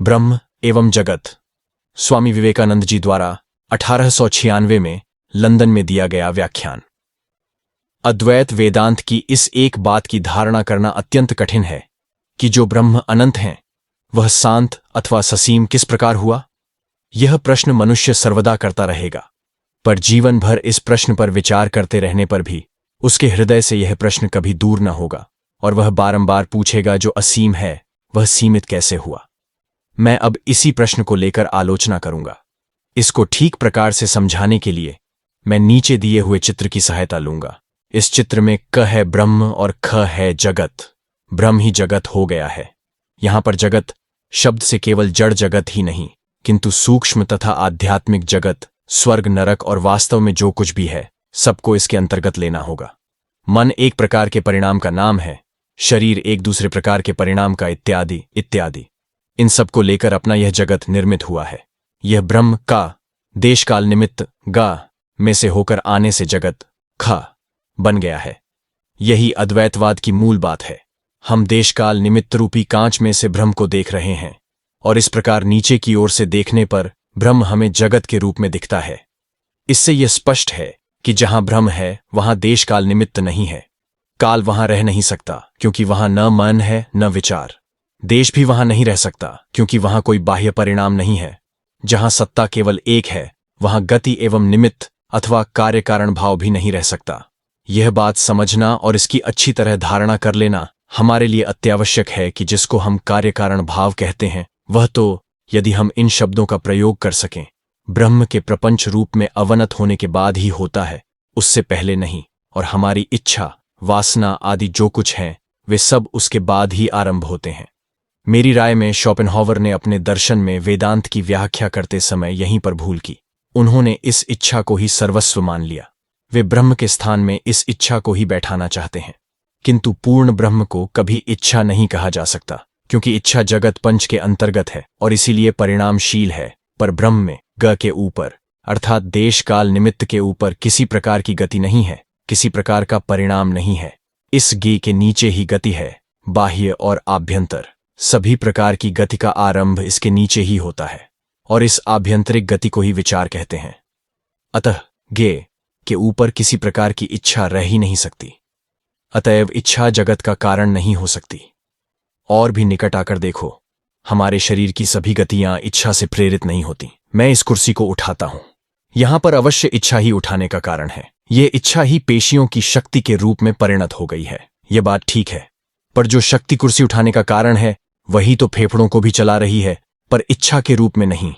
ब्रह्म एवं जगत। स्वामी विवेकानंद जी द्वारा 1896 में लंदन में दिया गया व्याख्यान। अद्वैत वेदांत की इस एक बात की धारणा करना अत्यंत कठिन है कि जो ब्रह्म अनंत हैं वह शांत अथवा ससीम किस प्रकार हुआ। यह प्रश्न मनुष्य सर्वदा करता रहेगा, पर जीवन भर इस प्रश्न पर विचार करते रहने पर भी उसके हृदय से यह प्रश्न कभी दूर न होगा और वह बारंबार पूछेगा जो असीम है वह सीमित कैसे हुआ। मैं अब इसी प्रश्न को लेकर आलोचना करूंगा। इसको ठीक प्रकार से समझाने के लिए मैं नीचे दिए हुए चित्र की सहायता लूंगा। इस चित्र में क है ब्रह्म और ख है जगत। ब्रह्म ही जगत हो गया है। यहां पर जगत शब्द से केवल जड़ जगत ही नहीं, किंतु सूक्ष्म तथा आध्यात्मिक जगत, स्वर्ग, नरक और वास्तव में जो कुछ भी है सबको इसके अंतर्गत लेना होगा। मन एक प्रकार के परिणाम का नाम है, शरीर एक दूसरे प्रकार के परिणाम का, इत्यादि इत्यादि। इन सबको लेकर अपना यह जगत निर्मित हुआ है। यह ब्रह्म का देश काल निमित्त गा में से होकर आने से जगत ख बन गया है। यही अद्वैतवाद की मूल बात है। हम देश काल निमित्त रूपी कांच में से ब्रह्म को देख रहे हैं और इस प्रकार नीचे की ओर से देखने पर ब्रह्म हमें जगत के रूप में दिखता है। इससे यह स्पष्ट है कि जहां ब्रह्म है वहां देश काल निमित्त नहीं है। काल वहां रह नहीं सकता क्योंकि वहां न मन है न विचार। देश भी वहां नहीं रह सकता क्योंकि वहां कोई बाह्य परिणाम नहीं है। जहां सत्ता केवल एक है वहां गति एवं निमित्त अथवा कार्य कारण भाव भी नहीं रह सकता। यह बात समझना और इसकी अच्छी तरह धारणा कर लेना हमारे लिए अत्यावश्यक है कि जिसको हम कार्य कारण भाव कहते हैं वह तो, यदि हम इन शब्दों का प्रयोग कर सकें, ब्रह्म के प्रपंच रूप में अवनत होने के बाद ही होता है, उससे पहले नहीं। और हमारी इच्छा, वासना आदि जो कुछ है वे सब उसके बाद ही आरंभ होते हैं। मेरी राय में शोपेनहावर ने अपने दर्शन में वेदांत की व्याख्या करते समय यहीं पर भूल की। उन्होंने इस इच्छा को ही सर्वस्व मान लिया। वे ब्रह्म के स्थान में इस इच्छा को ही बैठाना चाहते हैं, किंतु पूर्ण ब्रह्म को कभी इच्छा नहीं कहा जा सकता क्योंकि इच्छा जगत पंच के अंतर्गत है और इसीलिए परिणामशील है। पर ब्रह्म में ग के ऊपर अर्थात देश काल निमित्त के ऊपर किसी प्रकार की गति नहीं है, किसी प्रकार का परिणाम नहीं है। इस गे के नीचे ही गति है। बाह्य और आभ्यंतर सभी प्रकार की गति का आरंभ इसके नीचे ही होता है और इस आभ्यंतरिक गति को ही विचार कहते हैं। अतः गे के ऊपर किसी प्रकार की इच्छा रह ही नहीं सकती। अतएव इच्छा जगत का कारण नहीं हो सकती। और भी निकट आकर देखो, हमारे शरीर की सभी गतियां इच्छा से प्रेरित नहीं होती। मैं इस कुर्सी को उठाता हूं, यहां पर अवश्य इच्छा ही उठाने का कारण है। ये इच्छा ही पेशियों की शक्ति के रूप में परिणत हो गई है। यह बात ठीक है, पर जो शक्ति कुर्सी उठाने का कारण है वही तो फेफड़ों को भी चला रही है, पर इच्छा के रूप में नहीं।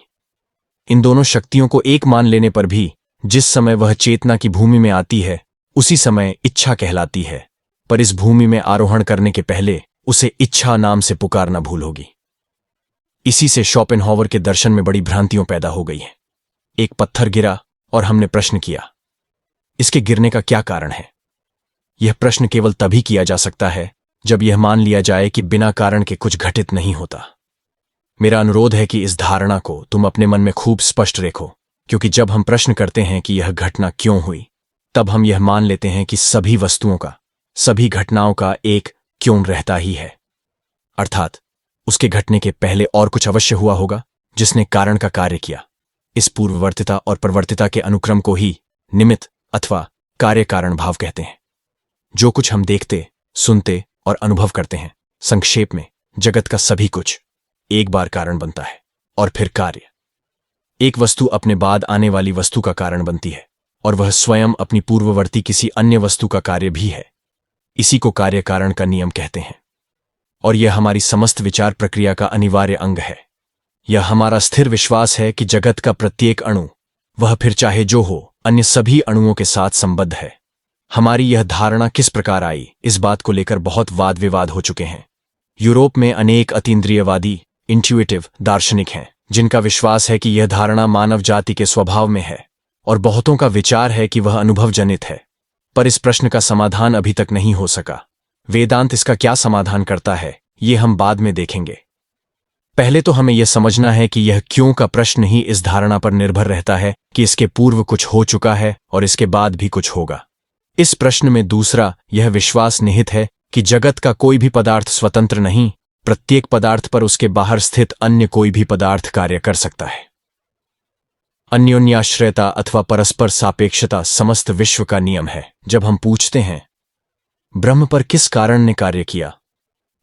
इन दोनों शक्तियों को एक मान लेने पर भी जिस समय वह चेतना की भूमि में आती है उसी समय इच्छा कहलाती है, पर इस भूमि में आरोहण करने के पहले उसे इच्छा नाम से पुकारना भूल होगी। इसी से शोपेनहावर के दर्शन में बड़ी भ्रांतियों पैदा हो गई हैं। एक पत्थर गिरा और हमने प्रश्न किया, इसके गिरने का क्या कारण है? यह प्रश्न केवल तभी किया जा सकता है जब यह मान लिया जाए कि बिना कारण के कुछ घटित नहीं होता। मेरा अनुरोध है कि इस धारणा को तुम अपने मन में खूब स्पष्ट रखो, क्योंकि जब हम प्रश्न करते हैं कि यह घटना क्यों हुई, तब हम यह मान लेते हैं कि सभी वस्तुओं का, सभी घटनाओं का एक क्यों रहता ही है, अर्थात उसके घटने के पहले और कुछ अवश्य हुआ होगा जिसने कारण का कार्य किया। इस पूर्ववर्तिता और प्रवर्तिता के अनुक्रम को ही निमित्त अथवा कार्य कारण भाव कहते हैं। जो कुछ हम देखते, सुनते और अनुभव करते हैं, संक्षेप में जगत का सभी कुछ एक बार कारण बनता है और फिर कार्य। एक वस्तु अपने बाद आने वाली वस्तु का कारण बनती है और वह स्वयं अपनी पूर्ववर्ती किसी अन्य वस्तु का कार्य भी है। इसी को कार्य कारण का नियम कहते हैं और यह हमारी समस्त विचार प्रक्रिया का अनिवार्य अंग है। यह हमारा स्थिर विश्वास है कि जगत का प्रत्येक अणु, वह फिर चाहे जो हो, अन्य सभी अणुओं के साथ संबद्ध है। हमारी यह धारणा किस प्रकार आई, इस बात को लेकर बहुत वाद विवाद हो चुके हैं। यूरोप में अनेक अतीन्द्रियवादी इंट्यूटिव दार्शनिक हैं जिनका विश्वास है कि यह धारणा मानव जाति के स्वभाव में है और बहुतों का विचार है कि वह अनुभव जनित है। पर इस प्रश्न का समाधान अभी तक नहीं हो सका। वेदांत इसका क्या समाधान करता है ये हम बाद में देखेंगे। पहले तो हमें यह समझना है कि यह क्यों का प्रश्न ही इस धारणा पर निर्भर रहता है कि इसके पूर्व कुछ हो चुका है और इसके बाद भी कुछ होगा। इस प्रश्न में दूसरा यह विश्वास निहित है कि जगत का कोई भी पदार्थ स्वतंत्र नहीं, प्रत्येक पदार्थ पर उसके बाहर स्थित अन्य कोई भी पदार्थ कार्य कर सकता है। अन्योन्याश्रयता अथवा परस्पर सापेक्षता समस्त विश्व का नियम है। जब हम पूछते हैं ब्रह्म पर किस कारण ने कार्य किया,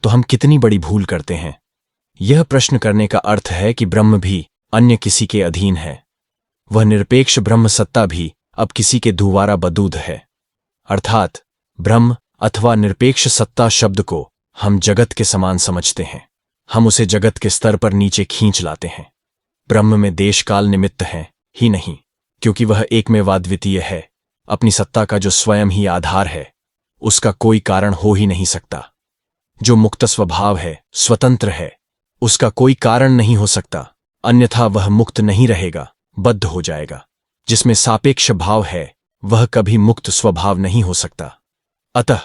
तो हम कितनी बड़ी भूल करते हैं। यह प्रश्न करने का अर्थ है कि ब्रह्म भी अन्य किसी के अधीन है। वह निरपेक्ष ब्रह्म सत्ता भी अब किसी के द्वारा बदूद है। अर्थात ब्रह्म अथवा निरपेक्ष सत्ता शब्द को हम जगत के समान समझते हैं। हम उसे जगत के स्तर पर नीचे खींच लाते हैं। ब्रह्म में देश काल निमित्त है ही नहीं, क्योंकि वह एकमेवाद्वितीय है। अपनी सत्ता का जो स्वयं ही आधार है, उसका कोई कारण हो ही नहीं सकता। जो मुक्त स्वभाव है, स्वतंत्र है, उसका कोई कारण नहीं हो सकता, अन्यथा वह मुक्त नहीं रहेगा, बद्ध हो जाएगा। जिसमें सापेक्ष भाव है, वह कभी मुक्त स्वभाव नहीं हो सकता। अतः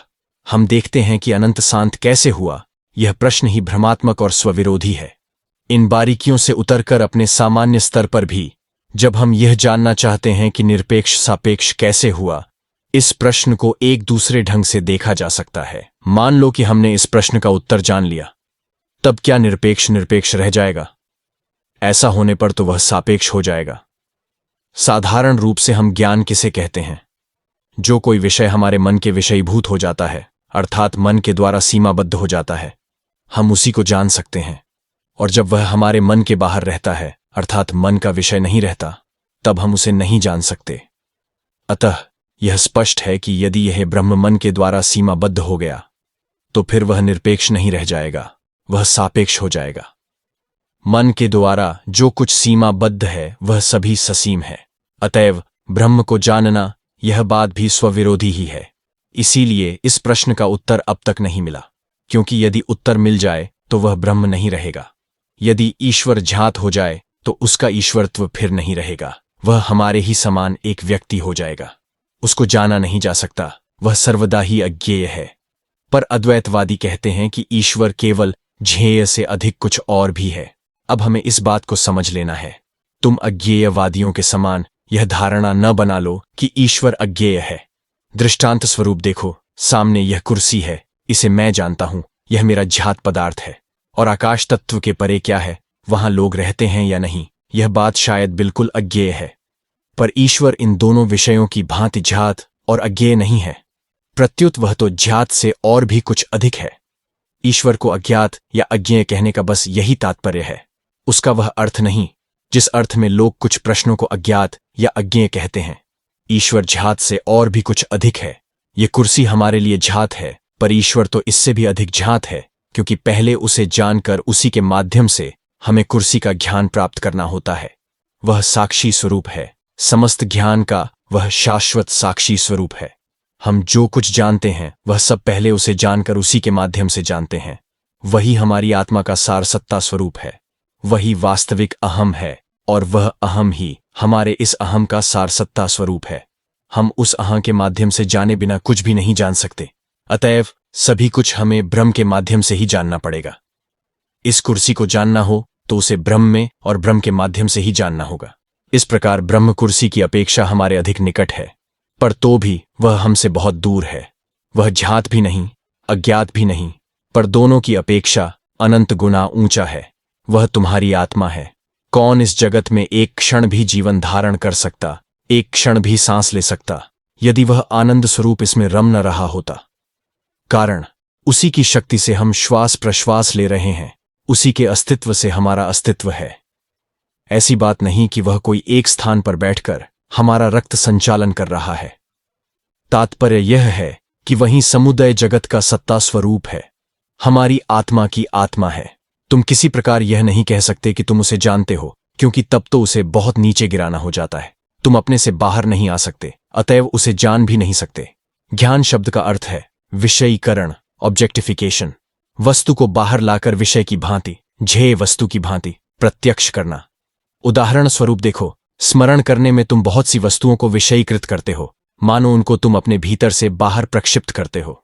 हम देखते हैं कि अनंत शांत कैसे हुआ, यह प्रश्न ही भ्रमात्मक और स्वविरोधी है। इन बारीकियों से उतरकर अपने सामान्य स्तर पर भी जब हम यह जानना चाहते हैं कि निरपेक्ष सापेक्ष कैसे हुआ, इस प्रश्न को एक दूसरे ढंग से देखा जा सकता है। मान लो कि हमने इस प्रश्न का उत्तर जान लिया, तब क्या निरपेक्ष निरपेक्ष रह जाएगा? ऐसा होने पर तो वह सापेक्ष हो जाएगा। साधारण रूप से हम ज्ञान किसे कहते हैं? जो कोई विषय हमारे मन के विषयीभूत हो जाता है, अर्थात मन के द्वारा सीमाबद्ध हो जाता है, हम उसी को जान सकते हैं। और जब वह हमारे मन के बाहर रहता है, अर्थात मन का विषय नहीं रहता, तब हम उसे नहीं जान सकते। अतः यह स्पष्ट है कि यदि यह ब्रह्म मन के द्वारा सीमाबद्ध हो गया, तो फिर वह निरपेक्ष नहीं रह जाएगा, वह सापेक्ष हो जाएगा। मन के द्वारा जो कुछ सीमाबद्ध है, वह सभी ससीम है। अतएव ब्रह्म को जानना, यह बात भी स्वविरोधी ही है। इसीलिए इस प्रश्न का उत्तर अब तक नहीं मिला, क्योंकि यदि उत्तर मिल जाए तो वह ब्रह्म नहीं रहेगा। यदि ईश्वर ज्ञात हो जाए तो उसका ईश्वरत्व फिर नहीं रहेगा, वह हमारे ही समान एक व्यक्ति हो जाएगा। उसको जाना नहीं जा सकता, वह सर्वदा ही अज्ञेय है। पर अद्वैतवादी कहते हैं कि ईश्वर केवल ज्ञेय से अधिक कुछ और भी है। अब हमें इस बात को समझ लेना है। तुम अज्ञेयवादियों के समान यह धारणा न बना लो कि ईश्वर अज्ञेय है। दृष्टांत स्वरूप देखो, सामने यह कुर्सी है, इसे मैं जानता हूं, यह मेरा ज्ञात पदार्थ है। और आकाश तत्व के परे क्या है, वहां लोग रहते हैं या नहीं, यह बात शायद बिल्कुल अज्ञेय है। पर ईश्वर इन दोनों विषयों की भांति ज्ञात और अज्ञेय नहीं है। प्रत्युत वह तो ज्ञात से और भी कुछ अधिक है। ईश्वर को अज्ञात या अज्ञेय कहने का बस यही तात्पर्य है। उसका वह अर्थ नहीं जिस अर्थ में लोग कुछ प्रश्नों को अज्ञात या अज्ञेय कहते हैं। ईश्वर ज्ञात से और भी कुछ अधिक है। ये कुर्सी हमारे लिए ज्ञात है, पर ईश्वर तो इससे भी अधिक ज्ञात है, क्योंकि पहले उसे जानकर उसी के माध्यम से हमें कुर्सी का ज्ञान प्राप्त करना होता है। वह साक्षी स्वरूप है, समस्त ज्ञान का वह शाश्वत साक्षी स्वरूप है। हम जो कुछ जानते हैं वह सब पहले उसे जानकर उसी के माध्यम से जानते हैं। वही हमारी आत्मा का सार सत्ता स्वरूप है, वही वास्तविक अहम है, और वह अहम ही हमारे इस अहम का सार सत्ता स्वरूप है। हम उस अहम के माध्यम से जाने बिना कुछ भी नहीं जान सकते। अतएव सभी कुछ हमें ब्रह्म के माध्यम से ही जानना पड़ेगा। इस कुर्सी को जानना हो तो उसे ब्रह्म में और ब्रह्म के माध्यम से ही जानना होगा। इस प्रकार ब्रह्म कुर्सी की अपेक्षा हमारे अधिक निकट है, पर तो भी वह हमसे बहुत दूर है। वह ज्ञात भी नहीं, अज्ञात भी नहीं, पर दोनों की अपेक्षा अनंत गुना ऊंचा है। वह तुम्हारी आत्मा है। कौन इस जगत में एक क्षण भी जीवन धारण कर सकता, एक क्षण भी सांस ले सकता, यदि वह आनंद स्वरूप इसमें रम न रहा होता? कारण उसी की शक्ति से हम श्वास प्रश्वास ले रहे हैं, उसी के अस्तित्व से हमारा अस्तित्व है। ऐसी बात नहीं कि वह कोई एक स्थान पर बैठकर हमारा रक्त संचालन कर रहा है। तात्पर्य यह है कि वही समुदय जगत का सत्ता स्वरूप है, हमारी आत्मा की आत्मा है। तुम किसी प्रकार यह नहीं कह सकते कि तुम उसे जानते हो, क्योंकि तब तो उसे बहुत नीचे गिराना हो जाता है। तुम अपने से बाहर नहीं आ सकते, अतएव उसे जान भी नहीं सकते। ज्ञान शब्द का अर्थ है विषयीकरण, ऑब्जेक्टिफिकेशन, वस्तु को बाहर लाकर विषय की भांति, झेय वस्तु की भांति प्रत्यक्ष करना। उदाहरण स्वरूप देखो, स्मरण करने में तुम बहुत सी वस्तुओं को विषयीकृत करते हो, मानो उनको तुम अपने भीतर से बाहर प्रक्षिप्त करते हो।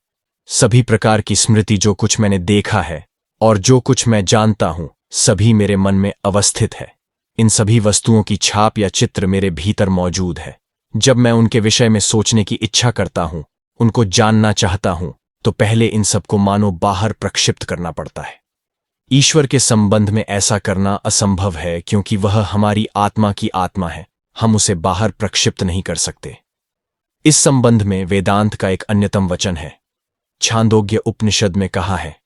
सभी प्रकार की स्मृति, जो कुछ मैंने देखा है और जो कुछ मैं जानता हूं, सभी मेरे मन में अवस्थित है। इन सभी वस्तुओं की छाप या चित्र मेरे भीतर मौजूद है। जब मैं उनके विषय में सोचने की इच्छा करता हूं, उनको जानना चाहता हूं, तो पहले इन सबको मानो बाहर प्रक्षिप्त करना पड़ता है। ईश्वर के संबंध में ऐसा करना असंभव है क्योंकि वह हमारी आत्मा की आत्मा है, हम उसे बाहर प्रक्षिप्त नहीं कर सकते। इस संबंध में वेदांत का एक अन्यतम वचन है। छांदोग्य उपनिषद में कहा है,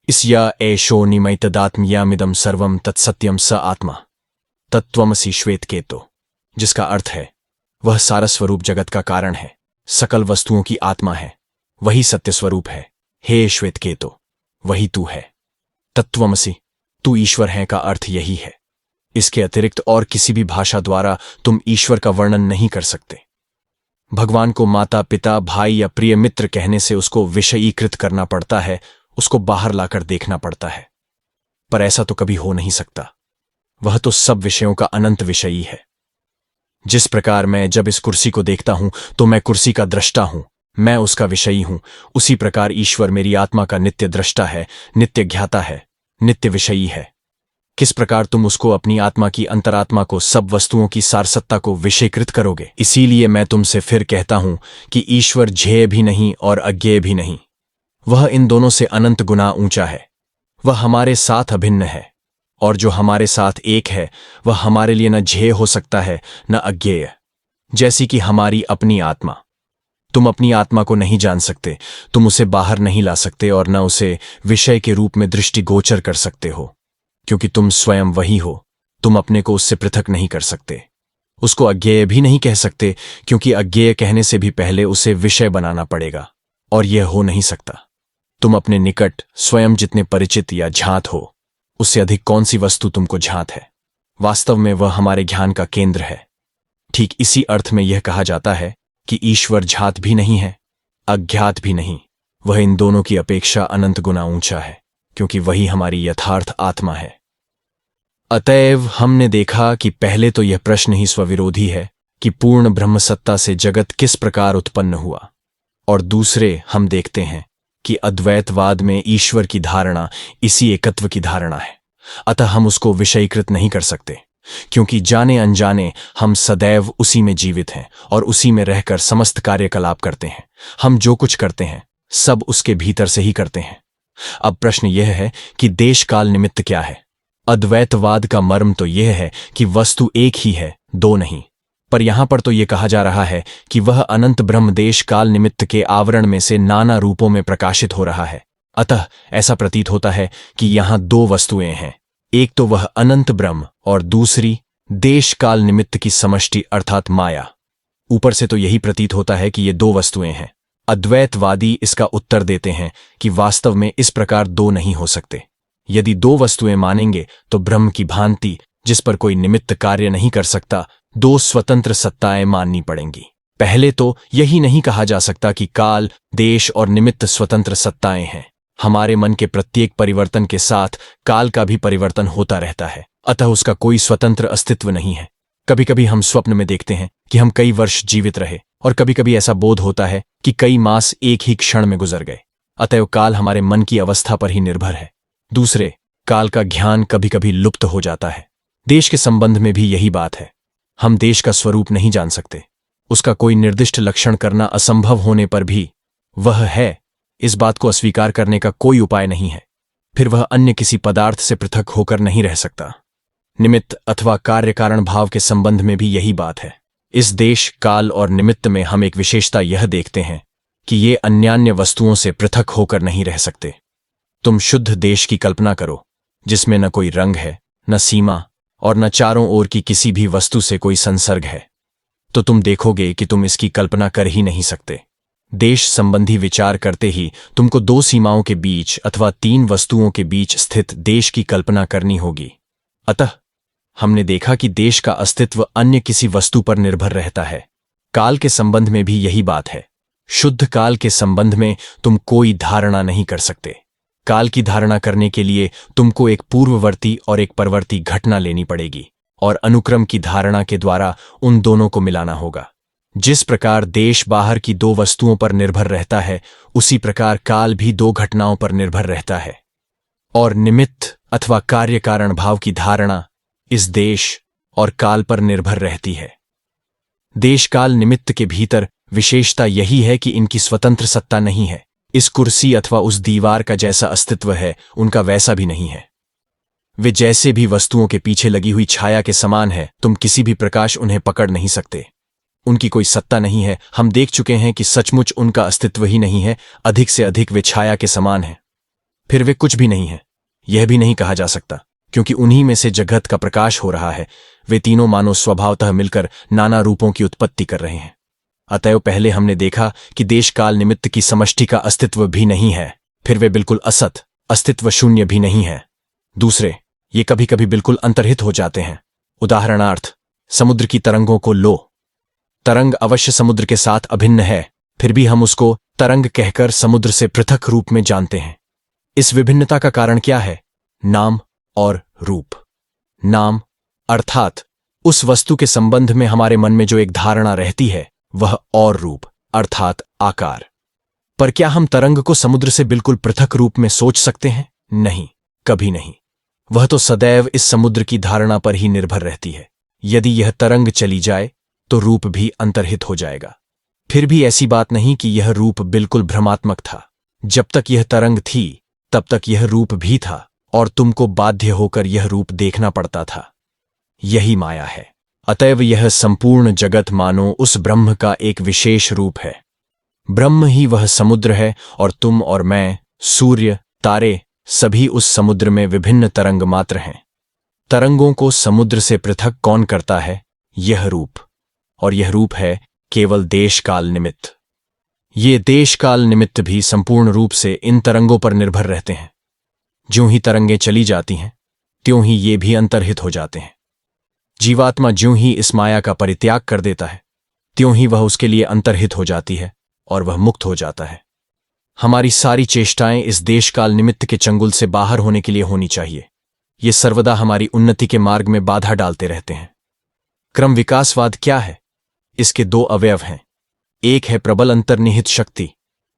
इसया एषो निमैतदात्म्यामिदं सर्वं तत्सत्यम स आत्मा तत्त्वमसि श्वेतकेतो, जिसका अर्थ है वह सारस्वरूप जगत का कारण है, सकल वस्तुओं की आत्मा है, वही सत्य स्वरूप है। हे श्वेतकेतो, वही तू है। तत्त्वमसि, तू ईश्वर है का अर्थ यही है। इसके अतिरिक्त और किसी भी भाषा द्वारा तुम ईश्वर का वर्णन नहीं कर सकते। भगवान को माता पिता भाई या प्रिय मित्र कहने से उसको विषयीकृत करना पड़ता है, उसको बाहर लाकर देखना पड़ता है, पर ऐसा तो कभी हो नहीं सकता। वह तो सब विषयों का अनंत विषयी है। जिस प्रकार मैं जब इस कुर्सी को देखता हूं तो मैं कुर्सी का दृष्टा हूं, मैं उसका विषयी हूं, उसी प्रकार ईश्वर मेरी आत्मा का नित्य दृष्टा है, नित्य ज्ञाता है, नित्य विषयी है। किस प्रकार तुम उसको, अपनी आत्मा की अंतरात्मा को, सब वस्तुओं की सारसत्ता को विषयीकृत करोगे? इसीलिए मैं तुमसे फिर कहता हूं कि ईश्वर ज्ञेय भी नहीं और अज्ञेय भी नहीं, वह इन दोनों से अनंत गुना ऊंचा है। वह हमारे साथ अभिन्न है, और जो हमारे साथ एक है वह हमारे लिए न ज्ञेय हो सकता है न अज्ञेय, जैसी कि हमारी अपनी आत्मा। तुम अपनी आत्मा को नहीं जान सकते, तुम उसे बाहर नहीं ला सकते और न उसे विषय के रूप में दृष्टिगोचर कर सकते हो, क्योंकि तुम स्वयं वही हो। तुम अपने को उससे पृथक नहीं कर सकते। उसको अज्ञेय भी नहीं कह सकते, क्योंकि अज्ञेय कहने से भी पहले उसे विषय बनाना पड़ेगा, और यह हो नहीं सकता। तुम अपने निकट स्वयं जितने परिचित या झांत हो, उससे अधिक कौन सी वस्तु तुमको झांत है? वास्तव में वह हमारे ज्ञान का केंद्र है। ठीक इसी अर्थ में यह कहा जाता है कि ईश्वर झात भी नहीं है, अज्ञात भी नहीं, वह इन दोनों की अपेक्षा अनंत गुना ऊंचा है, क्योंकि वही हमारी यथार्थ आत्मा है। अतएव हमने देखा कि पहले तो यह प्रश्न ही स्वविरोधी है कि पूर्ण ब्रह्मसत्ता से जगत किस प्रकार उत्पन्न हुआ, और दूसरे हम देखते हैं कि अद्वैतवाद में ईश्वर की धारणा इसी एकत्व की धारणा है। अतः हम उसको विषयीकृत नहीं कर सकते, क्योंकि जाने अनजाने हम सदैव उसी में जीवित हैं और उसी में रहकर समस्त कार्यकलाप करते हैं। हम जो कुछ करते हैं सब उसके भीतर से ही करते हैं। अब प्रश्न यह है कि देश काल निमित्त क्या है? अद्वैतवाद का मर्म तो यह है कि वस्तु एक ही है, दो नहीं। पर यहां पर तो यह कहा जा रहा है कि वह अनंत ब्रह्म देश काल निमित्त के आवरण में से नाना रूपों में प्रकाशित हो रहा है। अतः ऐसा प्रतीत होता है कि यहां दो वस्तुएं हैं, एक तो वह अनंत ब्रह्म और दूसरी देश काल निमित्त की समष्टि अर्थात माया। ऊपर से तो यही प्रतीत होता है कि ये दो वस्तुएं हैं। अद्वैतवादी इसका उत्तर देते हैं कि वास्तव में इस प्रकार दो नहीं हो सकते। यदि दो वस्तुएं मानेंगे तो ब्रह्म की भांति, जिस पर कोई निमित्त कार्य नहीं कर सकता, दो स्वतंत्र सत्ताएं माननी पड़ेंगी। पहले तो यही नहीं कहा जा सकता कि काल, देश और निमित्त स्वतंत्र सत्ताएं हैं। हमारे मन के प्रत्येक परिवर्तन के साथ काल का भी परिवर्तन होता रहता है, अतः उसका कोई स्वतंत्र अस्तित्व नहीं है। कभी कभी हम स्वप्न में देखते हैं कि हम कई वर्ष जीवित रहे, और कभी कभी ऐसा बोध होता है कि कई मास एक ही क्षण में गुजर गए। अतएव काल हमारे मन की अवस्था पर ही निर्भर है। दूसरे, काल का ज्ञान कभी कभी लुप्त हो जाता है। देश के संबंध में भी यही बात है। हम देश का स्वरूप नहीं जान सकते, उसका कोई निर्दिष्ट लक्षण करना असंभव होने पर भी वह है, इस बात को अस्वीकार करने का कोई उपाय नहीं है। फिर वह अन्य किसी पदार्थ से पृथक होकर नहीं रह सकता। निमित्त अथवा कार्य कारण भाव के संबंध में भी यही बात है। इस देश, काल और निमित्त में हम एक विशेषता यह देखते हैं कि ये अन्यान्य वस्तुओं से पृथक होकर नहीं रह सकते। तुम शुद्ध देश की कल्पना करो, जिसमें न कोई रंग है, न सीमा, और न चारों ओर की किसी भी वस्तु से कोई संसर्ग है, तो तुम देखोगे कि तुम इसकी कल्पना कर ही नहीं सकते। देश संबंधी विचार करते ही तुमको दो सीमाओं के बीच अथवा तीन वस्तुओं के बीच स्थित देश की कल्पना करनी होगी। अतः हमने देखा कि देश का अस्तित्व अन्य किसी वस्तु पर निर्भर रहता है। काल के संबंध में भी यही बात है। शुद्ध काल के संबंध में तुम कोई धारणा नहीं कर सकते। काल की धारणा करने के लिए तुमको एक पूर्ववर्ती और एक परवर्ती घटना लेनी पड़ेगी, और अनुक्रम की धारणा के द्वारा उन दोनों को मिलाना होगा। जिस प्रकार देश बाहर की दो वस्तुओं पर निर्भर रहता है, उसी प्रकार काल भी दो घटनाओं पर निर्भर रहता है, और निमित्त अथवा कार्य कारण भाव की धारणा इस देश और काल पर निर्भर रहती है। देश काल निमित्त के भीतर विशेषता यही है कि इनकी स्वतंत्र सत्ता नहीं है। इस कुर्सी अथवा उस दीवार का जैसा अस्तित्व है, उनका वैसा भी नहीं है। वे जैसे भी वस्तुओं के पीछे लगी हुई छाया के समान है, तुम किसी भी प्रकाश उन्हें पकड़ नहीं सकते। उनकी कोई सत्ता नहीं है। हम देख चुके हैं कि सचमुच उनका अस्तित्व ही नहीं है। अधिक से अधिक वे छाया के समान हैं। फिर वे कुछ भी नहीं है, यह भी नहीं कहा जा सकता, क्योंकि उन्हीं में से जगत का प्रकाश हो रहा है। वे तीनों मानो स्वभावतः मिलकर नाना रूपों की उत्पत्ति कर रहे हैं। अतएव पहले हमने देखा कि देश काल निमित्त की समष्टि का अस्तित्व भी नहीं है। फिर वे बिल्कुल असत, अस्तित्व शून्य भी नहीं है। दूसरे, ये कभी कभी बिल्कुल अंतर्हित हो जाते हैं। उदाहरणार्थ, समुद्र की तरंगों को लो। तरंग अवश्य समुद्र के साथ अभिन्न है, फिर भी हम उसको तरंग कहकर समुद्र से पृथक रूप में जानते हैं। इस विभिन्नता का कारण क्या है? नाम और रूप। नाम अर्थात उस वस्तु के संबंध में हमारे मन में जो एक धारणा रहती है, वह, और रूप अर्थात आकार। पर क्या हम तरंग को समुद्र से बिल्कुल पृथक रूप में सोच सकते हैं? नहीं, कभी नहीं। वह तो सदैव इस समुद्र की धारणा पर ही निर्भर रहती है। यदि यह तरंग चली जाए तो रूप भी अंतर्हित हो जाएगा। फिर भी ऐसी बात नहीं कि यह रूप बिल्कुल भ्रमात्मक था। जब तक यह तरंग थी तब तक यह रूप भी था, और तुमको बाध्य होकर यह रूप देखना पड़ता था। यही माया है। अतएव यह संपूर्ण जगत मानो उस ब्रह्म का एक विशेष रूप है। ब्रह्म ही वह समुद्र है, और तुम और मैं, सूर्य, तारे, सभी उस समुद्र में विभिन्न तरंग मात्र हैं। तरंगों को समुद्र से पृथक कौन करता है? यह रूप। और यह रूप है केवल देश काल निमित्त। ये देश काल निमित्त भी संपूर्ण रूप से इन तरंगों पर निर्भर रहते हैं। ज्यों ही तरंगें चली जाती हैं, त्यों ही ये भी अंतर्हित हो जाते हैं। जीवात्मा ज्यों ही इस माया का परित्याग कर देता है, त्यों ही वह उसके लिए अंतर्हित हो जाती है और वह मुक्त हो जाता है। हमारी सारी चेष्टाएं इस देशकाल निमित्त के चंगुल से बाहर होने के लिए होनी चाहिए। ये सर्वदा हमारी उन्नति के मार्ग में बाधा डालते रहते हैं। क्रम विकासवाद क्या है? इसके दो अवयव हैं। एक है प्रबल अंतर्निहित शक्ति,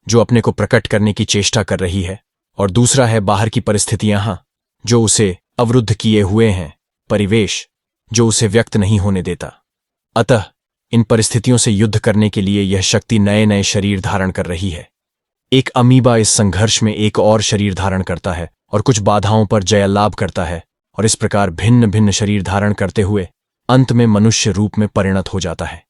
जो अपने को प्रकट करने की चेष्टा कर रही है, और दूसरा है बाहर की परिस्थितियां, जो उसे अवरुद्ध किए हुए हैं, परिवेश, जो उसे व्यक्त नहीं होने देता। अतः इन परिस्थितियों से युद्ध करने के लिए यह शक्ति नए नए शरीर धारण कर रही है। एक अमीबा इस संघर्ष में एक और शरीर धारण करता है और कुछ बाधाओं पर जय लाभ करता है, और इस प्रकार भिन्न भिन्न शरीर धारण करते हुए अंत में मनुष्य रूप में परिणत हो जाता है।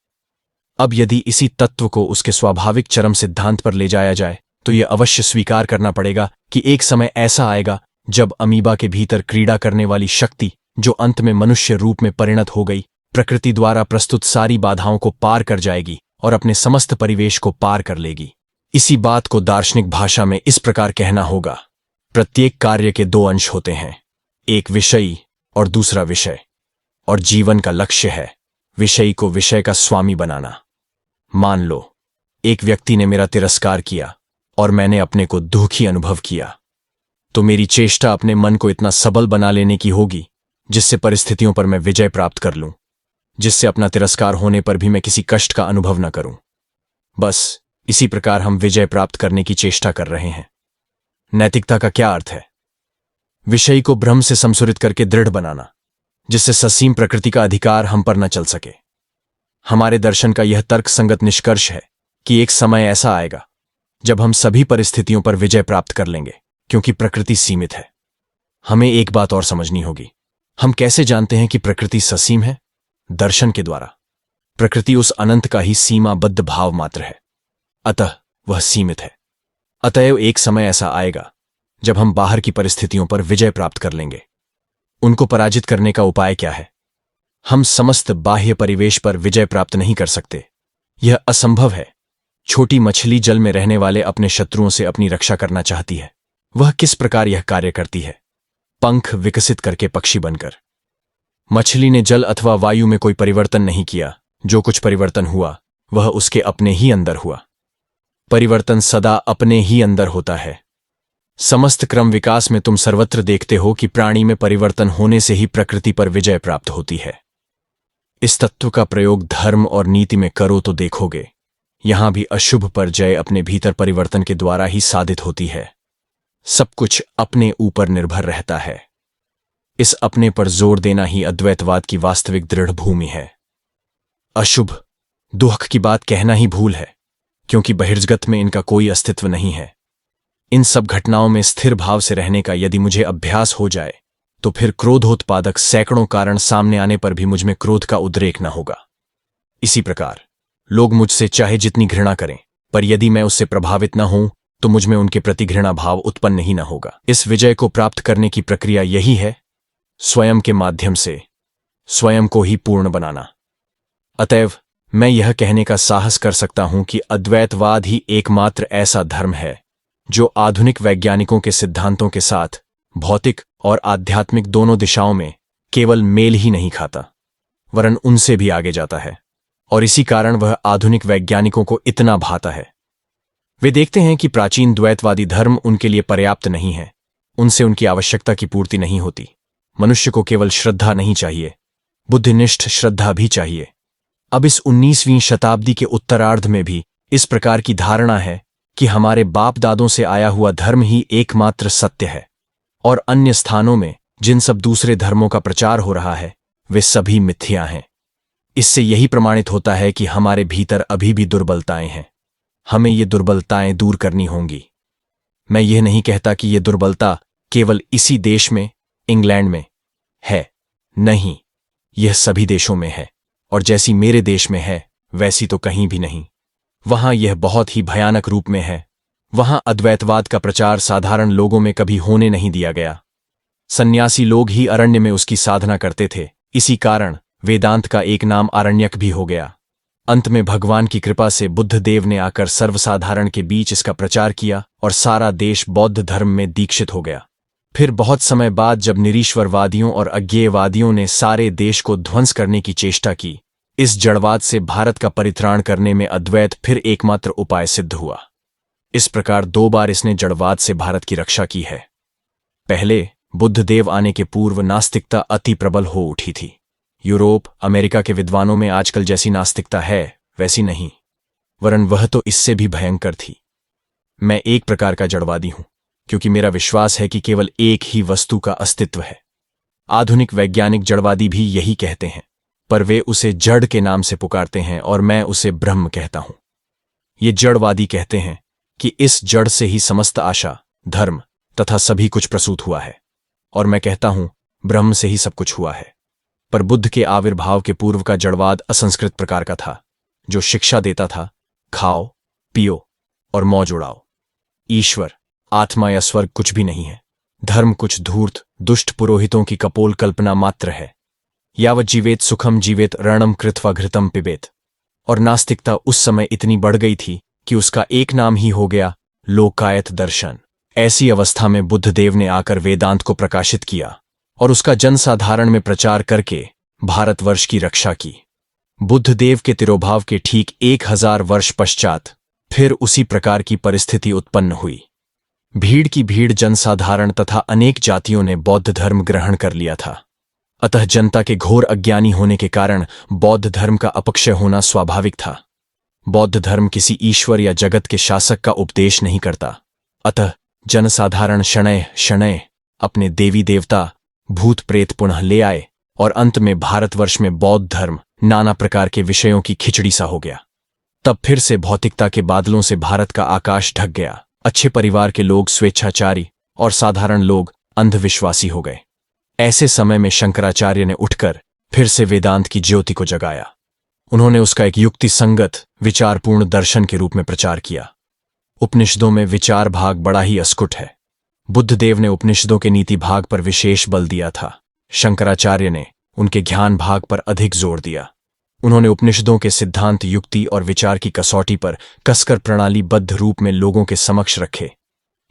अब यदि इसी तत्व को उसके स्वाभाविक चरम सिद्धांत पर ले जाया जाए, तो यह अवश्य स्वीकार करना पड़ेगा कि एक समय ऐसा आएगा जब अमीबा के भीतर क्रीड़ा करने वाली शक्ति, जो अंत में मनुष्य रूप में परिणत हो गई, प्रकृति द्वारा प्रस्तुत सारी बाधाओं को पार कर जाएगी और अपने समस्त परिवेश को पार कर लेगी। इसी बात को दार्शनिक भाषा में इस प्रकार कहना होगा: प्रत्येक कार्य के दो अंश होते हैं, एक विषयी और दूसरा विषय, और जीवन का लक्ष्य है विषयी को विषय का स्वामी बनाना। मान लो एक व्यक्ति ने मेरा तिरस्कार किया और मैंने अपने को दुखी अनुभव किया, तो मेरी चेष्टा अपने मन को इतना सबल बना लेने की होगी जिससे परिस्थितियों पर मैं विजय प्राप्त कर लूं, जिससे अपना तिरस्कार होने पर भी मैं किसी कष्ट का अनुभव न करूं। बस इसी प्रकार हम विजय प्राप्त करने की चेष्टा कर रहे हैं। नैतिकता का क्या अर्थ है? विषयी को भ्रम से संसुरित करके दृढ़ बनाना, जिससे ससीम प्रकृति का अधिकार हम पर न चल सके। हमारे दर्शन का यह तर्क संगत निष्कर्ष है कि एक समय ऐसा आएगा जब हम सभी परिस्थितियों पर विजय प्राप्त कर लेंगे, क्योंकि प्रकृति सीमित है। हमें एक बात और समझनी होगी। हम कैसे जानते हैं कि प्रकृति ससीम है? दर्शन के द्वारा। प्रकृति उस अनंत का ही सीमाबद्ध भाव मात्र है, अतः वह सीमित है। अतएव एक समय ऐसा आएगा जब हम बाहर की परिस्थितियों पर विजय प्राप्त कर लेंगे। उनको पराजित करने का उपाय क्या है? हम समस्त बाह्य परिवेश पर विजय प्राप्त नहीं कर सकते, यह असंभव है। छोटी मछली जल में रहने वाले अपने शत्रुओं से अपनी रक्षा करना चाहती है। वह किस प्रकार यह कार्य करती है? पंख विकसित करके पक्षी बनकर। मछली ने जल अथवा वायु में कोई परिवर्तन नहीं किया। जो कुछ परिवर्तन हुआ वह उसके अपने ही अंदर हुआ। परिवर्तन सदा अपने ही अंदर होता है। समस्त क्रम विकास में तुम सर्वत्र देखते हो कि प्राणी में परिवर्तन होने से ही प्रकृति पर विजय प्राप्त होती है। इस तत्व का प्रयोग धर्म और नीति में करो तो देखोगे, यहां भी अशुभ पर जय अपने भीतर परिवर्तन के द्वारा ही साधित होती है। सब कुछ अपने ऊपर निर्भर रहता है। इस अपने पर जोर देना ही अद्वैतवाद की वास्तविक दृढ़ भूमि है। अशुभ, दुख की बात कहना ही भूल है, क्योंकि बहिर्जगत में इनका कोई अस्तित्व नहीं है। इन सब घटनाओं में स्थिर भाव से रहने का यदि मुझे अभ्यास हो जाए तो फिर क्रोधोत्पादक सैकड़ों कारण सामने आने पर भी मुझमें क्रोध का उद्रेक न होगा। इसी प्रकार लोग मुझसे चाहे जितनी घृणा करें, पर यदि मैं उससे प्रभावित न हूं तो मुझमें उनके प्रति घृणा भाव उत्पन्न ही न होगा। इस विजय को प्राप्त करने की प्रक्रिया यही है, स्वयं के माध्यम से स्वयं को ही पूर्ण बनाना। अतएव मैं यह कहने का साहस कर सकता हूं कि अद्वैतवाद ही एकमात्र ऐसा धर्म है जो आधुनिक वैज्ञानिकों के सिद्धांतों के साथ भौतिक और आध्यात्मिक दोनों दिशाओं में केवल मेल ही नहीं खाता, वरन उनसे भी आगे जाता है, और इसी कारण वह आधुनिक वैज्ञानिकों को इतना भाता है। वे देखते हैं कि प्राचीन द्वैतवादी धर्म उनके लिए पर्याप्त नहीं है, उनसे उनकी आवश्यकता की पूर्ति नहीं होती। मनुष्य को केवल श्रद्धा नहीं चाहिए, बुद्धिनिष्ठ श्रद्धा भी चाहिए। अब इस 19वीं शताब्दी के उत्तरार्ध में भी इस प्रकार की धारणा है कि हमारे बाप दादों से आया हुआ धर्म ही एकमात्र सत्य है, और अन्य स्थानों में जिन सब दूसरे धर्मों का प्रचार हो रहा है वे सभी मिथ्या हैं। इससे यही प्रमाणित होता है कि हमारे भीतर अभी भी दुर्बलताएं हैं। हमें ये दुर्बलताएं दूर करनी होंगी। मैं यह नहीं कहता कि ये दुर्बलता केवल इसी देश में, इंग्लैंड में है, नहीं, यह सभी देशों में है, और जैसी मेरे देश में है वैसी तो कहीं भी नहीं। वहां यह बहुत ही भयानक रूप में है। वहां अद्वैतवाद का प्रचार साधारण लोगों में कभी होने नहीं दिया गया। सन्यासी लोग ही अरण्य में उसकी साधना करते थे। इसी कारण वेदांत का एक नाम आरण्यक भी हो गया। अंत में भगवान की कृपा से बुद्ध देव ने आकर सर्वसाधारण के बीच इसका प्रचार किया और सारा देश बौद्ध धर्म में दीक्षित हो गया। फिर बहुत समय बाद जब निरीश्वरवादियों और अज्ञेयवादियों ने सारे देश को ध्वंस करने की चेष्टा की, इस जड़वाद से भारत का परित्राण करने में अद्वैत फिर एकमात्र उपाय सिद्ध हुआ। इस प्रकार 2 बार इसने जड़वाद से भारत की रक्षा की है। पहले बुद्धदेव आने के पूर्व नास्तिकता अति प्रबल हो उठी थी। यूरोप, अमेरिका के विद्वानों में आजकल जैसी नास्तिकता है वैसी नहीं, वरन वह तो इससे भी भयंकर थी। मैं एक प्रकार का जड़वादी हूं, क्योंकि मेरा विश्वास है कि केवल एक ही वस्तु का अस्तित्व है। आधुनिक वैज्ञानिक जड़वादी भी यही कहते हैं, पर वे उसे जड़ के नाम से पुकारते हैं और मैं उसे ब्रह्म कहता हूं। ये जड़वादी कहते हैं कि इस जड़ से ही समस्त आशा, धर्म तथा सभी कुछ प्रसूत हुआ है, और मैं कहता हूं ब्रह्म से ही सब कुछ हुआ है। पर बुद्ध के आविर्भाव के पूर्व का जड़वाद असंस्कृत प्रकार का था, जो शिक्षा देता था, खाओ, पियो और मौज उड़ाओ। ईश्वर, आत्मा या स्वर्ग कुछ भी नहीं है। धर्म कुछ धूर्त, दुष्ट पुरोहितों की कपोल कल्पना मात्र है। यावत जीवेत सुखम जीवेत रणम कृत्वा घृतम पिबेत। और नास्तिकता उस समय इतनी बढ़ गई थी कि उसका एक नाम ही हो गया लोकायत दर्शन। ऐसी अवस्था में बुद्धदेव ने आकर वेदांत को प्रकाशित किया और उसका जनसाधारण में प्रचार करके भारतवर्ष की रक्षा की। बुद्धदेव के तिरोभाव के ठीक 1000 वर्ष पश्चात फिर उसी प्रकार की परिस्थिति उत्पन्न हुई। भीड़ की भीड़ जनसाधारण तथा अनेक जातियों ने बौद्ध धर्म ग्रहण कर लिया था। अतः जनता के घोर अज्ञानी होने के कारण बौद्ध धर्म का अपक्षय होना स्वाभाविक था। बौद्ध धर्म किसी ईश्वर या जगत के शासक का उपदेश नहीं करता। अतः जनसाधारण शनैः शनैः अपने देवी देवता, भूत प्रेत पुनः ले आए और अंत में भारतवर्ष में बौद्ध धर्म नाना प्रकार के विषयों की खिचड़ी सा हो गया। तब फिर से भौतिकता के बादलों से भारत का आकाश ढक गया। अच्छे परिवार के लोग स्वेच्छाचारी और साधारण लोग अंधविश्वासी हो गए। ऐसे समय में शंकराचार्य ने उठकर फिर से वेदांत की ज्योति को जगाया। उन्होंने उसका एक युक्ति संगत, विचारपूर्ण दर्शन के रूप में प्रचार किया। उपनिषदों में विचार भाग बड़ा ही अस्कुट है। बुद्धदेव ने उपनिषदों के नीति भाग पर विशेष बल दिया था। शंकराचार्य ने उनके ज्ञान भाग पर अधिक जोर दिया। उन्होंने उपनिषदों के सिद्धांत, युक्ति और विचार की कसौटी पर कसकर प्रणालीबद्ध रूप में लोगों के समक्ष रखे।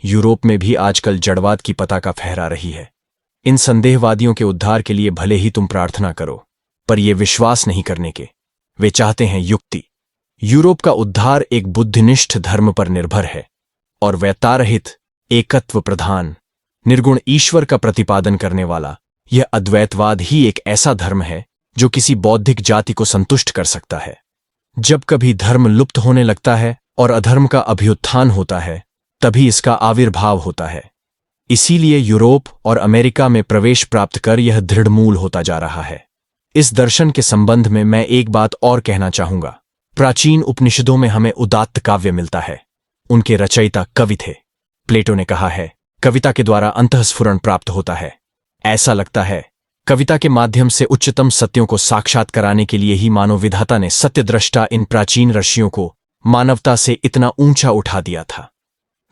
यूरोप में भी आजकल जड़वाद की पताका फहरा रही है। इन संदेहवादियों के उद्धार के लिए भले ही तुम प्रार्थना करो, पर ये विश्वास नहीं करने के। वे चाहते हैं युक्ति। यूरोप का उद्धार एक बुद्धिनिष्ठ धर्म पर निर्भर है और वैतारहित, एकत्व प्रधान, निर्गुण ईश्वर का प्रतिपादन करने वाला यह अद्वैतवाद ही एक ऐसा धर्म है जो किसी बौद्धिक जाति को संतुष्ट कर सकता है। जब कभी धर्म लुप्त होने लगता है और अधर्म का अभ्युत्थान होता है, तभी इसका आविर्भाव होता है। इसीलिए यूरोप और अमेरिका में प्रवेश प्राप्त कर यह दृढ़मूल होता जा रहा है। इस दर्शन के संबंध में मैं एक बात और कहना चाहूंगा। प्राचीन उपनिषदों में हमें उदात्त काव्य मिलता है। उनके रचयिता कवि थे। प्लेटो ने कहा है, कविता के द्वारा अंतःस्फुरण प्राप्त होता है। ऐसा लगता है कविता के माध्यम से उच्चतम सत्यों को साक्षात कराने के लिए ही मानव विधाता ने सत्यद्रष्टा इन प्राचीन ऋषियों को मानवता से इतना ऊंचा उठा दिया था।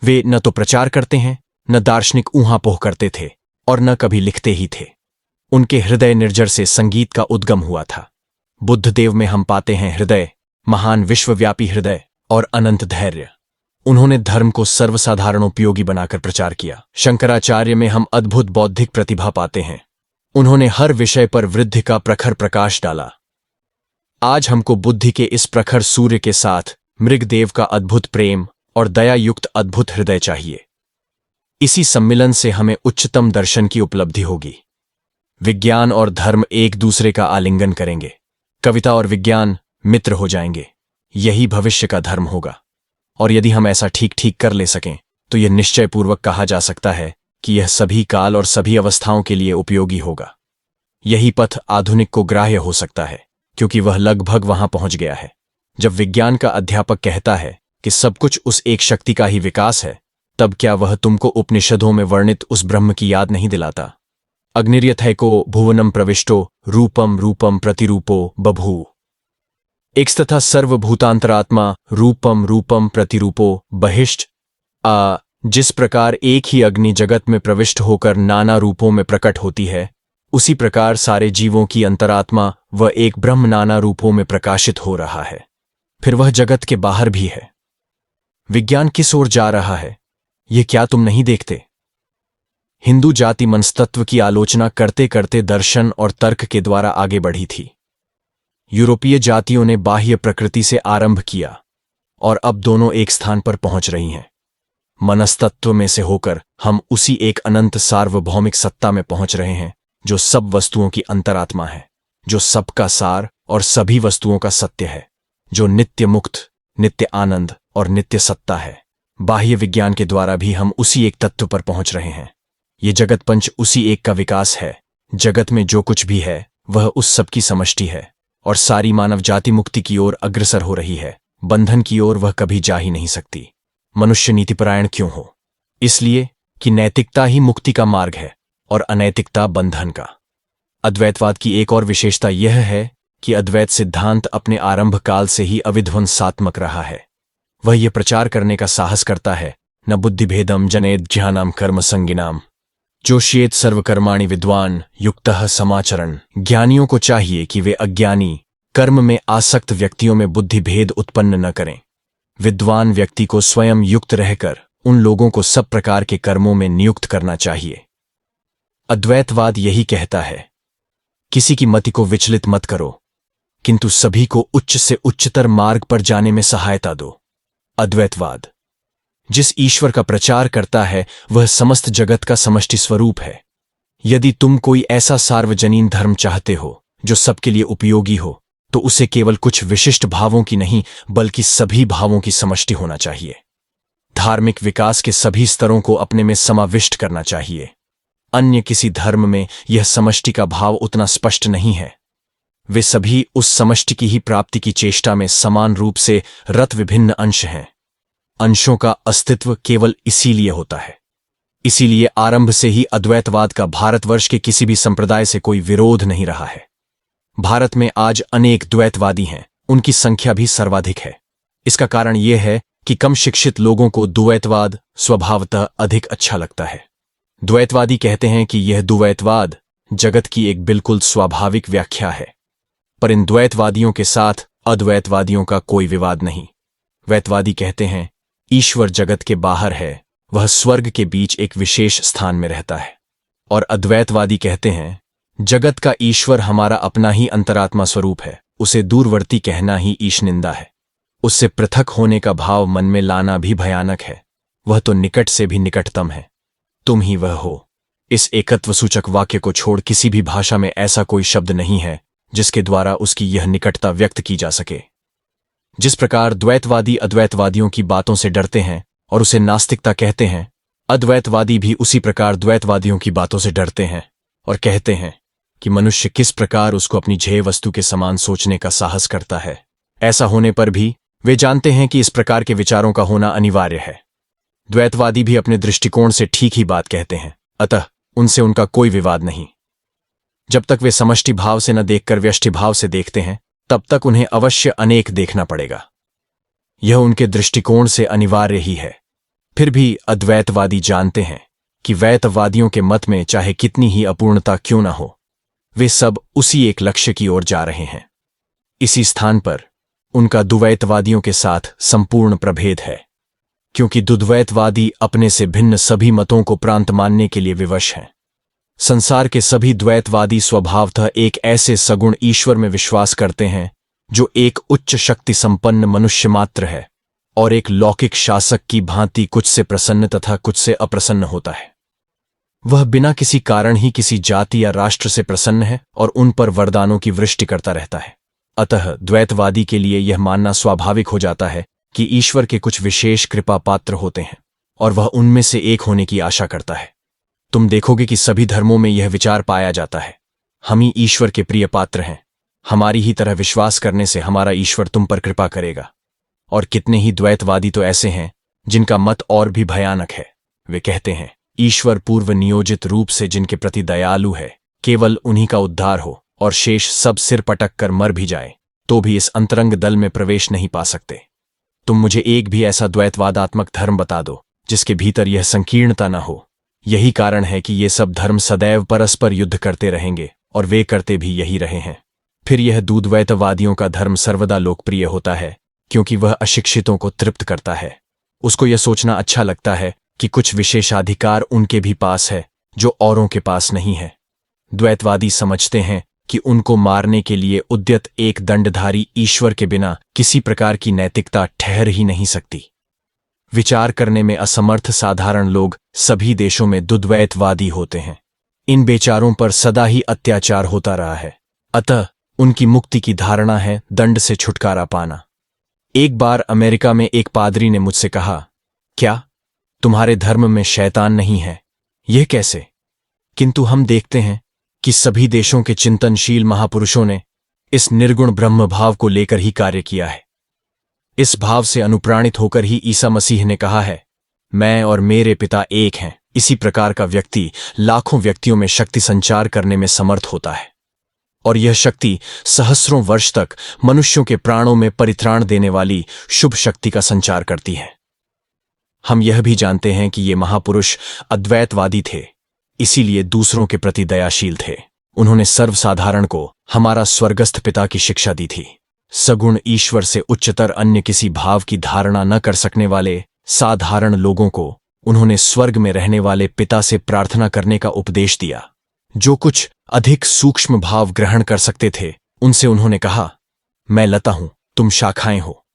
वे न तो प्रचार करते हैं, न दार्शनिक ऊहापोह करते थे और न कभी लिखते ही थे। उनके हृदय निर्जर से संगीत का उद्गम हुआ था। बुद्धदेव में हम पाते हैं हृदय, महान विश्वव्यापी हृदय और अनंत धैर्य। उन्होंने धर्म को सर्वसाधारणोपयोगी बनाकर प्रचार किया। शंकराचार्य में हम अद्भुत बौद्धिक प्रतिभा पाते हैं। उन्होंने हर विषय पर वृद्धि का प्रखर प्रकाश डाला। आज हमको बुद्धि के इस प्रखर सूर्य के साथ मृगदेव का अद्भुत प्रेम और दया युक्त अद्भुत हृदय चाहिए। इसी सम्मिलन से हमें उच्चतम दर्शन की उपलब्धि होगी। विज्ञान और धर्म एक दूसरे का आलिंगन करेंगे। कविता और विज्ञान मित्र हो जाएंगे। यही भविष्य का धर्म होगा। और यदि हम ऐसा ठीक ठीक कर ले सकें तो यह निश्चयपूर्वक कहा जा सकता है कि यह सभी काल और सभी अवस्थाओं के लिए उपयोगी होगा। यही पथ आधुनिक को ग्राह्य हो सकता है, क्योंकि वह लगभग वहां पहुंच गया है। जब विज्ञान का अध्यापक कहता है कि सब कुछ उस एक शक्ति का ही विकास है, तब क्या वह तुमको उपनिषदों में वर्णित उस ब्रह्म की याद नहीं दिलाता? अग्निर्यथैको भुवनम प्रविष्टो रूपम रूपम प्रतिरूपो बभूव। एक तथा सर्वभूतांतरात्मा रूपम रूपम प्रतिरूपो बहिष्ठ। जिस प्रकार एक ही अग्नि जगत में प्रविष्ट होकर नाना रूपों में प्रकट होती है, उसी प्रकार सारे जीवों की अंतरात्मा वह एक ब्रह्म नाना रूपों में प्रकाशित हो रहा है। फिर वह जगत के बाहर भी है। विज्ञान किस ओर जा रहा है, ये क्या तुम नहीं देखते? हिंदू जाति मनस्तत्व की आलोचना करते करते दर्शन और तर्क के द्वारा आगे बढ़ी थी। यूरोपीय जातियों ने बाह्य प्रकृति से आरंभ किया और अब दोनों एक स्थान पर पहुंच रही हैं। मनस्तत्व में से होकर हम उसी एक अनंत सार्वभौमिक सत्ता में पहुंच रहे हैं, जो सब वस्तुओं की अंतरात्मा है, जो सबका सार और सभी वस्तुओं का सत्य है, जो नित्य मुक्त, नित्य आनंद और नित्य सत्ता है। बाह्य विज्ञान के द्वारा भी हम उसी एक तत्व पर पहुंच रहे हैं। ये जगत पंच उसी एक का विकास है। जगत में जो कुछ भी है वह उस सब की समष्टि है और सारी मानव जाति मुक्ति की ओर अग्रसर हो रही है। बंधन की ओर वह कभी जा ही नहीं सकती। मनुष्य नीतिपरायण क्यों हो? इसलिए कि नैतिकता ही मुक्ति का मार्ग है और अनैतिकता बंधन का। अद्वैतवाद की एक और विशेषता यह है कि अद्वैत सिद्धांत अपने आरंभ काल से ही अविध्वंसात्मक रहा है। वह यह प्रचार करने का साहस करता है, न बुद्धिभेदम जनेत ज्ञानाम कर्म संगिनाम जोशियेत सर्वकर्माणि विद्वान युक्तः समाचरण। ज्ञानियों को चाहिए कि वे अज्ञानी, कर्म में आसक्त व्यक्तियों में बुद्धिभेद उत्पन्न न करें। विद्वान व्यक्ति को स्वयं युक्त रहकर उन लोगों को सब प्रकार के कर्मों में नियुक्त करना चाहिए। अद्वैतवाद यही कहता है, किसी की मति को विचलित मत करो, किंतु सभी को उच्च से उच्चतर मार्ग पर जाने में सहायता दो। अद्वैतवाद जिस ईश्वर का प्रचार करता है वह समस्त जगत का समष्टि स्वरूप है। यदि तुम कोई ऐसा सार्वजनीन धर्म चाहते हो जो सबके लिए उपयोगी हो, तो उसे केवल कुछ विशिष्ट भावों की नहीं बल्कि सभी भावों की समष्टि होना चाहिए। धार्मिक विकास के सभी स्तरों को अपने में समाविष्ट करना चाहिए। अन्य किसी धर्म में यह समष्टि का भाव उतना स्पष्ट नहीं है। वे सभी उस समष्टि की ही प्राप्ति की चेष्टा में समान रूप से रत विभिन्न अंश हैं। अंशों का अस्तित्व केवल इसीलिए होता है। इसीलिए आरंभ से ही अद्वैतवाद का भारतवर्ष के किसी भी संप्रदाय से कोई विरोध नहीं रहा है। भारत में आज अनेक द्वैतवादी हैं, उनकी संख्या भी सर्वाधिक है। इसका कारण यह है कि कम शिक्षित लोगों को द्वैतवाद स्वभावतः अधिक अच्छा लगता है। द्वैतवादी कहते हैं कि यह द्वैतवाद जगत की एक बिल्कुल स्वाभाविक व्याख्या है। पर इन द्वैतवादियों के साथ अद्वैतवादियों का कोई विवाद नहीं। द्वैतवादी कहते हैं ईश्वर जगत के बाहर है, वह स्वर्ग के बीच एक विशेष स्थान में रहता है। और अद्वैतवादी कहते हैं जगत का ईश्वर हमारा अपना ही अंतरात्मा स्वरूप है, उसे दूरवर्ती कहना ही ईशनिंदा है। उससे पृथक होने का भाव मन में लाना भी भयानक है। वह तो निकट से भी निकटतम है, तुम ही वह हो। इस एकत्व सूचक वाक्य को छोड़ किसी भी भाषा में ऐसा कोई शब्द नहीं है जिसके द्वारा उसकी यह निकटता व्यक्त की जा सके। जिस प्रकार द्वैतवादी अद्वैतवादियों की बातों से डरते हैं और उसे नास्तिकता कहते हैं, अद्वैतवादी भी उसी प्रकार द्वैतवादियों की बातों से डरते हैं और कहते हैं कि मनुष्य किस प्रकार उसको अपनी ध्येय वस्तु के समान सोचने का साहस करता है। ऐसा होने पर भी वे जानते हैं कि इस प्रकार के विचारों का होना अनिवार्य है। द्वैतवादी भी अपने दृष्टिकोण से ठीक ही बात कहते हैं। अतः उनसे उनका कोई विवाद नहीं। जब तक वे समष्टि भाव से न देखकर व्यष्टि भाव से देखते हैं, तब तक उन्हें अवश्य अनेक देखना पड़ेगा। यह उनके दृष्टिकोण से अनिवार्य ही है। फिर भी अद्वैतवादी जानते हैं कि वैतवादियों के मत में चाहे कितनी ही अपूर्णता क्यों न हो, वे सब उसी एक लक्ष्य की ओर जा रहे हैं। इसी स्थान पर उनका द्वैतवादियों के साथ संपूर्ण प्रभेद है, क्योंकि द्वैतवादी अपने से भिन्न सभी मतों को प्रांत मानने के लिए विवश हैं। संसार के सभी द्वैतवादी स्वभावतः एक ऐसे सगुण ईश्वर में विश्वास करते हैं जो एक उच्च शक्ति संपन्न मनुष्य मात्र है और एक लौकिक शासक की भांति कुछ से प्रसन्न तथा कुछ से अप्रसन्न होता है। वह बिना किसी कारण ही किसी जाति या राष्ट्र से प्रसन्न है और उन पर वरदानों की वृष्टि करता रहता है। अतः द्वैतवादी के लिए यह मानना स्वाभाविक हो जाता है कि ईश्वर के कुछ विशेष कृपा पात्र होते हैं और वह उनमें से एक होने की आशा करता है। तुम देखोगे कि सभी धर्मों में यह विचार पाया जाता है, हम ही ईश्वर के प्रिय पात्र हैं, हमारी ही तरह विश्वास करने से हमारा ईश्वर तुम पर कृपा करेगा। और कितने ही द्वैतवादी तो ऐसे हैं जिनका मत और भी भयानक है। वे कहते हैं ईश्वर पूर्व नियोजित रूप से जिनके प्रति दयालु है, केवल उन्हीं का उद्धार हो और शेष सब सिर पटक कर मर भी जाए तो भी इस अंतरंग दल में प्रवेश नहीं पा सकते। तुम मुझे एक भी ऐसा द्वैतवादात्मक धर्म बता दो जिसके भीतर यह संकीर्णता न हो। यही कारण है कि ये सब धर्म सदैव परस्पर युद्ध करते रहेंगे और वे करते भी यही रहे हैं। फिर यह द्वैतवादियों का धर्म सर्वदा लोकप्रिय होता है क्योंकि वह अशिक्षितों को तृप्त करता है। उसको यह सोचना अच्छा लगता है कि कुछ विशेषाधिकार उनके भी पास है जो औरों के पास नहीं है। द्वैतवादी समझते हैं कि उनको मारने के लिए उद्यत एक दंडधारी ईश्वर के बिना किसी प्रकार की नैतिकता ठहर ही नहीं सकती। विचार करने में असमर्थ साधारण लोग सभी देशों में द्वैतवादी होते हैं। इन बेचारों पर सदा ही अत्याचार होता रहा है, अतः उनकी मुक्ति की धारणा है दंड से छुटकारा पाना। एक बार अमेरिका में एक पादरी ने मुझसे कहा, क्या तुम्हारे धर्म में शैतान नहीं है? यह कैसे? किंतु हम देखते हैं कि सभी देशों के चिंतनशील महापुरुषों ने इस निर्गुण ब्रह्म भाव को लेकर ही कार्य किया है। इस भाव से अनुप्राणित होकर ही ईसा मसीह ने कहा है, मैं और मेरे पिता एक हैं। इसी प्रकार का व्यक्ति लाखों व्यक्तियों में शक्ति संचार करने में समर्थ होता है और यह शक्ति सहस्रों वर्ष तक मनुष्यों के प्राणों में परित्राण देने वाली शुभ शक्ति का संचार करती है। हम यह भी जानते हैं कि ये महापुरुष अद्वैतवादी थे, इसीलिए दूसरों के प्रति दयाशील थे। उन्होंने सर्वसाधारण को हमारा स्वर्गस्थ पिता की शिक्षा दी थी। सगुण ईश्वर से उच्चतर अन्य किसी भाव की धारणा न कर सकने वाले साधारण लोगों को उन्होंने स्वर्ग में रहने वाले पिता से प्रार्थना करने का उपदेश दिया। जो कुछ अधिक सूक्ष्म भाव ग्रहण कर सकते थे उनसे उन्होंने कहा, मैं लता हूं, तुम शाखाएं हो।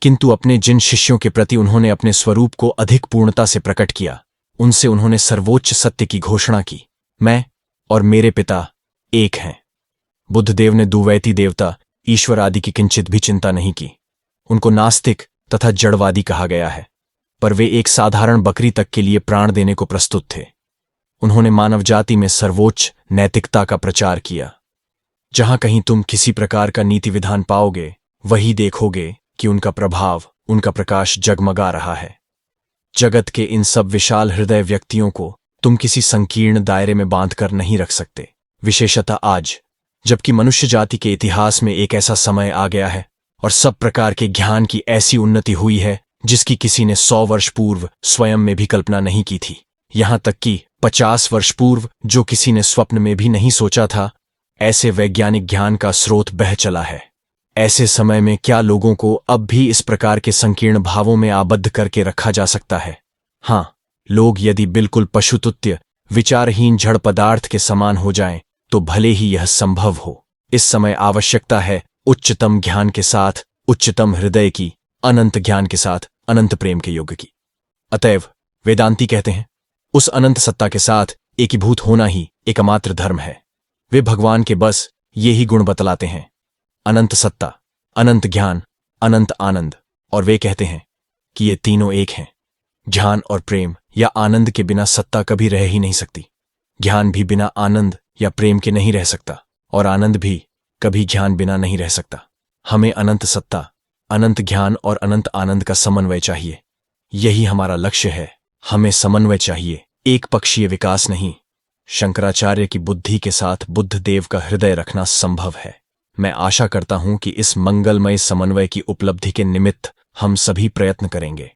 किंतु अपने जिन शिष्यों के प्रति उन्होंने अपने स्वरूप को अधिक पूर्णता से प्रकट किया, उनसे उन्होंने सर्वोच्च सत्य की घोषणा की, मैं और मेरे पिता एक हैं। बुद्धदेव ने द्वैती देवता ईश्वर आदि की किंचित भी चिंता नहीं की। उनको नास्तिक तथा जड़वादी कहा गया है, पर वे एक साधारण बकरी तक के लिए प्राण देने को प्रस्तुत थे। उन्होंने मानव जाति में सर्वोच्च नैतिकता का प्रचार किया। जहां कहीं तुम किसी प्रकार का नीति विधान पाओगे, वही देखोगे कि उनका प्रभाव, उनका प्रकाश जगमगा रहा है। जगत के इन सब विशाल हृदय व्यक्तियों को तुम किसी संकीर्ण दायरे में बांधकर नहीं रख सकते, विशेषतः आज जबकि मनुष्य जाति के इतिहास में एक ऐसा समय आ गया है और सब प्रकार के ज्ञान की ऐसी उन्नति हुई है जिसकी किसी ने 100 वर्ष पूर्व स्वयं में भी कल्पना नहीं की थी। यहां तक कि 50 वर्ष पूर्व जो किसी ने स्वप्न में भी नहीं सोचा था, ऐसे वैज्ञानिक ज्ञान का स्रोत बह चला है। ऐसे समय में क्या लोगों को अब भी इस प्रकार के संकीर्ण भावों में आबद्ध करके रखा जा सकता है? हाँ, लोग यदि बिल्कुल पशुतुल्य विचारहीन जड़ पदार्थ के समान हो जाएं, तो भले ही यह संभव हो। इस समय आवश्यकता है उच्चतम ज्ञान के साथ उच्चतम हृदय की, अनंत ज्ञान के साथ अनंत प्रेम के योग की। अतएव वेदांती कहते हैं, उस अनंत सत्ता के साथ एकीभूत होना ही एकमात्र धर्म है। वे भगवान के बस ये ही गुण बतलाते हैं, अनंत सत्ता, अनंत ज्ञान, अनंत आनंद। और वे कहते हैं कि ये तीनों एक हैं। ज्ञान और प्रेम या आनंद के बिना सत्ता कभी रह ही नहीं सकती। ज्ञान भी बिना आनंद या प्रेम के नहीं रह सकता और आनंद भी कभी ज्ञान बिना नहीं रह सकता। हमें अनंत सत्ता, अनंत ज्ञान और अनंत आनंद का समन्वय चाहिए। यही हमारा लक्ष्य है। हमें समन्वय चाहिए, एक पक्षीय विकास नहीं। शंकराचार्य की बुद्धि के साथ बुद्ध देव का हृदय रखना संभव है। मैं आशा करता हूं कि इस मंगलमय समन्वय की उपलब्धि के निमित्त हम सभी प्रयत्न करेंगे।